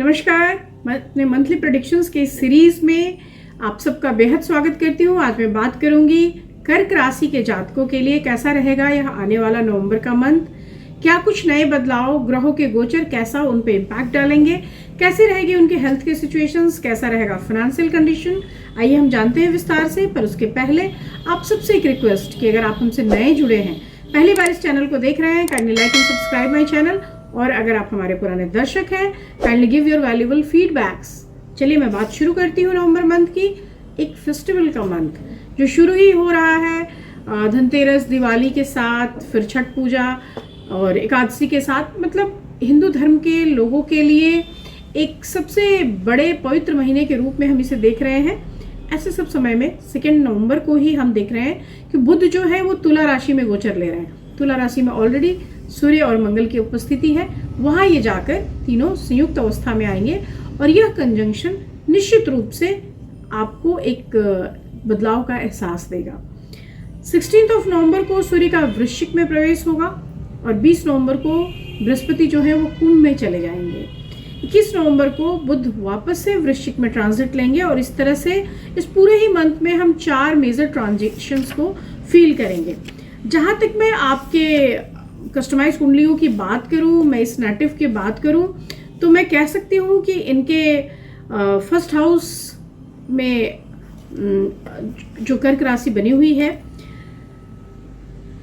नमस्कार, मैं अपने मंथली प्रेडिक्शंस के सीरीज में आप सबका बेहद स्वागत करती हूँ। आज मैं बात करूंगी कर्क राशि के जातकों के लिए कैसा रहेगा यह आने वाला नवंबर का मंथ। क्या कुछ नए बदलाव, ग्रहों के गोचर कैसा उन पे इम्पैक्ट डालेंगे, कैसे रहेगी उनके हेल्थ के सिचुएशंस, कैसा रहेगा फाइनेंशियल कंडीशन, आइए हम जानते हैं विस्तार से। पर उसके पहले आप सबसे एक रिक्वेस्ट कि अगर आप हमसे नए जुड़े हैं, पहली बार इस चैनल को देख रहे हैं, kindly like and subscribe my channel. और अगर आप हमारे पुराने दर्शक हैं, kindly give your valuable feedbacks. चलिए मैं बात शुरू करती हूँ नवंबर मंथ की। एक फेस्टिवल का मंथ जो शुरू ही हो रहा है धनतेरस, दिवाली के साथ, फिर छठ पूजा और एकादशी के साथ, मतलब हिंदू धर्म के लोगों के लिए एक सबसे बड़े पवित्र महीने के रूप में हम इसे देख रहे हैं। ऐसे सब समय में 2 नवंबर को ही हम देख रहे हैं कि बुध जो है वो तुला राशि में गोचर ले रहे हैं। तुला राशि में ऑलरेडी सूर्य और मंगल की उपस्थिति है, वहां ये जाकर तीनों संयुक्त अवस्था में आएंगे और यह कंजंक्शन निश्चित रूप से आपको एक बदलाव का एहसास देगा। 16 नवंबर को सूर्य का वृश्चिक में प्रवेश होगा और 20 नवंबर को बृहस्पति जो है वो कुंभ में चले जाएंगे। 21 नवंबर को बुध वापस से वृश्चिक में ट्रांजिट लेंगे और इस तरह से इस पूरे ही मंथ में हम 4 मेजर ट्रांजिशंस को फील करेंगे। जहां तक मैं आपके कस्टमाइज कुंडलियों की बात करूं, मैं इस नेटिव की बात करूं, तो मैं कह सकती हूं कि इनके फर्स्ट हाउस में जो कर्क राशि बनी हुई है,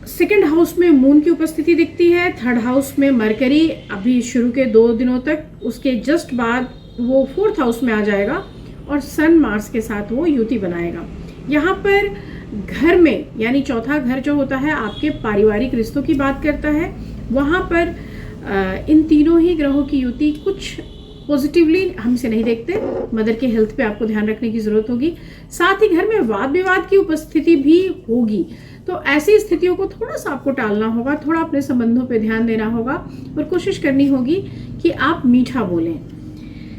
सेकंड हाउस में मून की उपस्थिति दिखती है, थर्ड हाउस में मरकरी अभी शुरू के 2 दिनों तक, उसके जस्ट बाद वो 4th हाउस में आ जाएगा और सन मार्स के साथ वो युति बनाएगा। यहाँ पर घर में, यानी चौथा घर जो होता है आपके पारिवारिक रिश्तों की बात करता है, वहाँ पर इन तीनों ही ग्रहों की युति कुछ पॉजिटिवली हम इसे नहीं देखते। मदर के हेल्थ पे आपको ध्यान रखने की जरूरत होगी। साथ ही घर में वाद विवाद की उपस्थिति भी होगी, तो ऐसी स्थितियों को थोड़ा सा आपको टालना होगा, थोड़ा अपने संबंधों पे ध्यान देना होगा और कोशिश करनी होगी कि आप मीठा बोलें।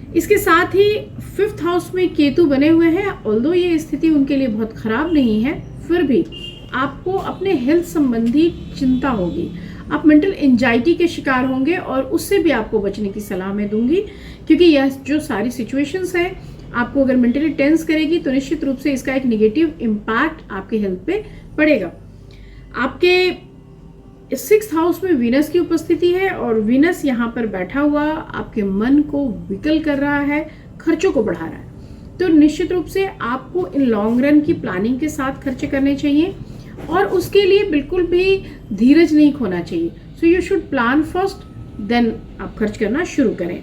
इसके साथ ही 5th हाउस में केतु बने हुए हैं। ऑल्दो ये स्थिति उनके लिए बहुत खराब नहीं है, फिर भी आपको अपने हेल्थ संबंधी चिंता होगी, आप मेंटल एंजाइटी के शिकार होंगे और उससे भी आपको बचने की सलाह मैं दूंगी, क्योंकि यह जो सारी सिचुएशंस है आपको अगर मेंटली टेंस करेगी तो निश्चित रूप से इसका एक नेगेटिव इम्पैक्ट आपके हेल्थ पे पड़ेगा। आपके 6th हाउस में वीनस की उपस्थिति है और वीनस यहाँ पर बैठा हुआ आपके मन को विकल कर रहा है, खर्चों को बढ़ा रहा है। तो निश्चित रूप से आपको इन लॉन्ग रन की प्लानिंग के साथ खर्चे करने चाहिए और उसके लिए बिल्कुल भी धीरज नहीं खोना चाहिए। So you should plan first, then आप खर्च करना शुरू करें।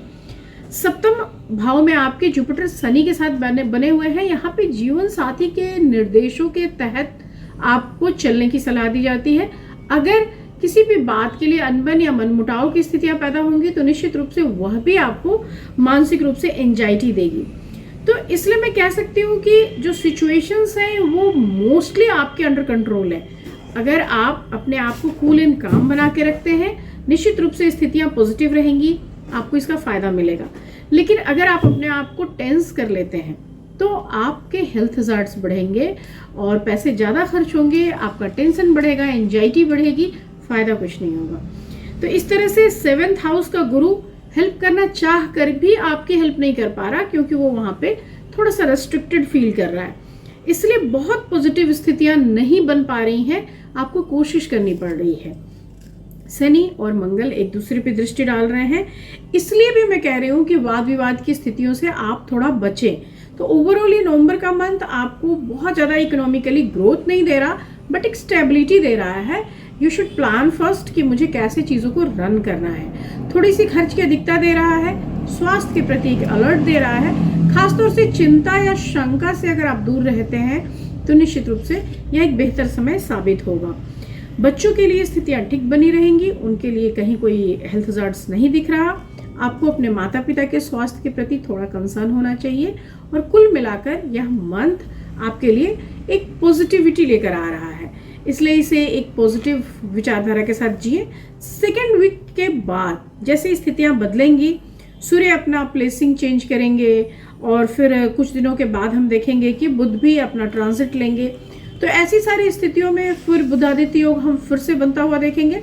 7th भाव में आपके जुपिटर शनि के साथ बने हुए हैं। यहाँ पे जीवन साथी के निर्देशों के तहत आपको चलने की सलाह दी जाती है। अगर किसी भी बात के लिए अनबन या मनमुटाव की स्थितियां पैदा होंगी तो निश्चित रूप से वह भी आपको मानसिक रूप से एंजाइटी देगी। तो इसलिए मैं कह सकती हूँ कि जो सिचुएशंस हैं वो मोस्टली आपके अंडर कंट्रोल है। अगर आप अपने आप को कूल एंड काम बना के रखते हैं, निश्चित रूप से स्थितियां पॉजिटिव रहेंगी, आपको इसका फायदा मिलेगा। लेकिन अगर आप अपने आप को टेंस कर लेते हैं तो आपके हेल्थ हजार्ड्स बढ़ेंगे और पैसे ज़्यादा खर्च होंगे, आपका टेंशन बढ़ेगा, एंजाइटी बढ़ेगी, फायदा कुछ नहीं होगा। तो इस तरह से 7th हाउस का गुरु हेल्प करना चाह कर भी आपकी हेल्प नहीं कर पा रहा, क्योंकि वो वहां पे थोड़ा सा रेस्ट्रिक्टेड फील कर रहा है। इसलिए बहुत पॉजिटिव स्थितियां नहीं बन पा रही हैं, आपको कोशिश करनी पड़ रही है। शनि और मंगल एक दूसरे पे दृष्टि डाल रहे हैं, इसलिए भी मैं कह रही हूँ कि वाद विवाद की स्थितियों से आप थोड़ा बचें। तो ओवरऑल ये नवंबर का मंथ आपको बहुत ज्यादा इकोनॉमिकली ग्रोथ नहीं दे रहा, बट एक स्टेबिलिटी दे रहा है। यू शुड प्लान फर्स्ट कि मुझे कैसे चीज़ों को रन करना है। थोड़ी सी खर्च की अधिकता दे रहा है, स्वास्थ्य के प्रति एक अलर्ट दे रहा है। खासतौर से चिंता या शंका से अगर आप दूर रहते हैं तो निश्चित रूप से यह एक बेहतर समय साबित होगा। बच्चों के लिए स्थितियां ठीक बनी रहेंगी, उनके लिए कहीं कोई हेल्थ हजार्ड्स नहीं दिख रहा। आपको अपने माता पिता के स्वास्थ्य के प्रति थोड़ा कंसर्न होना चाहिए और कुल मिलाकर यह मंथ आपके लिए एक पॉजिटिविटी लेकर आ रहा है, इसलिए इसे एक पॉजिटिव विचारधारा के साथ जिए। 2nd वीक के बाद जैसे स्थितियां बदलेंगी, सूर्य अपना प्लेसिंग चेंज करेंगे और फिर कुछ दिनों के बाद हम देखेंगे कि बुध भी अपना ट्रांजिट लेंगे। तो ऐसी सारी स्थितियों में फिर बुधादित्य योग हम फिर से बनता हुआ देखेंगे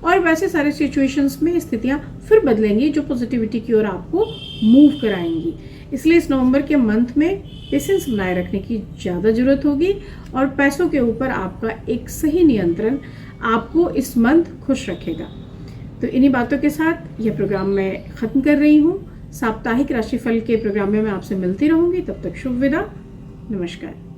और वैसे सारे सिचुएशंस में स्थितियाँ फिर बदलेंगी जो पॉजिटिविटी की ओर आपको मूव कराएंगी। इसलिए इस नवंबर के मंथ में पेशेंस बनाए रखने की ज़्यादा ज़रूरत होगी और पैसों के ऊपर आपका एक सही नियंत्रण आपको इस मंथ खुश रखेगा। तो इन्हीं बातों के साथ यह प्रोग्राम मैं ख़त्म कर रही हूँ। साप्ताहिक राशिफल के प्रोग्राम में मैं आपसे मिलती रहूँगी। तब तक शुभ विदा, नमस्कार।